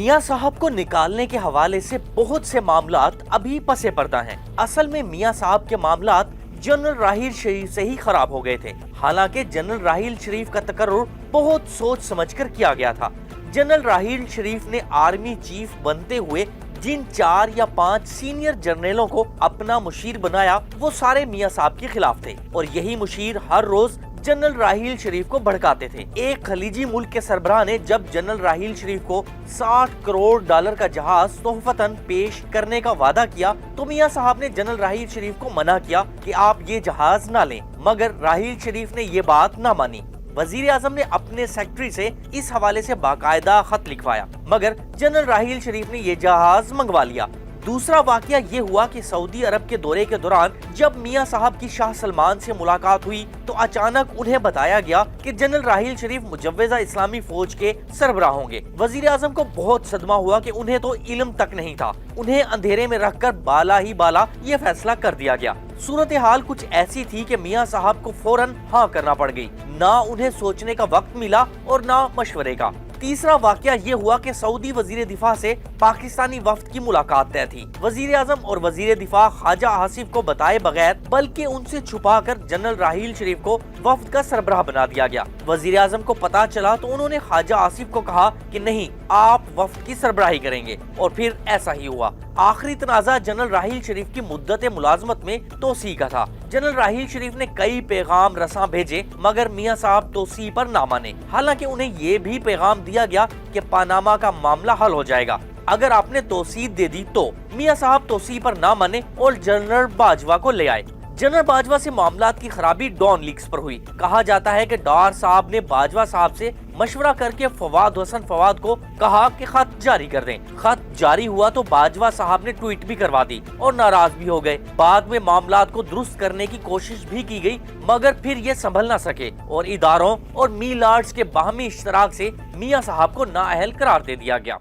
میاں صاحب کو نکالنے کے حوالے سے بہت سے معاملات ابھی پس پردہ ہیں۔ اصل میں میاں صاحب کے معاملات جنرل راحیل شریف سے ہی خراب ہو گئے تھے، حالانکہ جنرل راحیل شریف کا تقرر بہت سوچ سمجھ کر کیا گیا تھا۔ جنرل راحیل شریف نے آرمی چیف بنتے ہوئے جن 4 یا 5 سینئر جنرلوں کو اپنا مشیر بنایا وہ سارے میاں صاحب کے خلاف تھے، اور یہی مشیر ہر روز جنرل راحیل شریف کو بھڑکاتے تھے۔ ایک خلیجی ملک کے سربراہ نے جب جنرل راحیل شریف کو $60 کروڑ کا جہاز تحفتاً پیش کرنے کا وعدہ کیا تو میاں صاحب نے جنرل راحیل شریف کو منع کیا کہ آپ یہ جہاز نہ لیں، مگر راحیل شریف نے یہ بات نہ مانی۔ وزیر اعظم نے اپنے سیکرٹری سے اس حوالے سے باقاعدہ خط لکھوایا، مگر جنرل راحیل شریف نے یہ جہاز منگوا لیا۔ دوسرا واقعہ یہ ہوا کہ سعودی عرب کے دورے کے دوران جب میاں صاحب کی شاہ سلمان سے ملاقات ہوئی تو اچانک انہیں بتایا گیا کہ جنرل راحیل شریف مجوزہ اسلامی فوج کے سربراہ ہوں گے۔ وزیر اعظم کو بہت صدمہ ہوا کہ انہیں تو علم تک نہیں تھا، انہیں اندھیرے میں رکھ کر بالا ہی بالا یہ فیصلہ کر دیا گیا۔ صورتحال کچھ ایسی تھی کہ میاں صاحب کو فوراً ہاں کرنا پڑ گئی، نہ انہیں سوچنے کا وقت ملا اور نہ مشورے کا۔ تیسرا واقعہ یہ ہوا کہ سعودی وزیر دفاع سے پاکستانی وفد کی ملاقات طے تھی۔ وزیر اعظم اور وزیر دفاع خواجہ آصف کو بتائے بغیر بلکہ ان سے چھپا کر جنرل راحیل شریف کو وفد کا سربراہ بنا دیا گیا۔ وزیر اعظم کو پتا چلا تو انہوں نے خواجہ آصف کو کہا کہ نہیں، آپ وفد کی سربراہی کریں گے، اور پھر ایسا ہی ہوا۔ آخری تنازع جنرل راحیل شریف کی مدت ملازمت میں توسیع کا تھا۔ جنرل راحیل شریف نے کئی پیغام رساں بھیجے مگر میاں صاحب توسیع پر نہ مانے، حالانکہ انہیں یہ بھی پیغام دیا گیا کہ پاناما کا معاملہ حل ہو جائے گا اگر آپ نے توسیع دے دی تو۔ میاں صاحب توسیع پر نہ مانے اور جنرل باجوہ کو لے آئے۔ جنرل باجوہ سے معاملات کی خرابی ڈان لیکس پر ہوئی۔ کہا جاتا ہے کہ ڈار صاحب نے باجوہ صاحب سے مشورہ کر کے فواد حسن فواد کو کہا کہ خط جاری کر دیں۔ خط جاری ہوا تو باجوہ صاحب نے ٹویٹ بھی کروا دی اور ناراض بھی ہو گئے۔ بعد میں معاملات کو درست کرنے کی کوشش بھی کی گئی مگر پھر یہ سنبھل نہ سکے اور اداروں اور میلارڈز کے باہمی اشتراک سے میاں صاحب کو نااہل قرار دے دیا گیا۔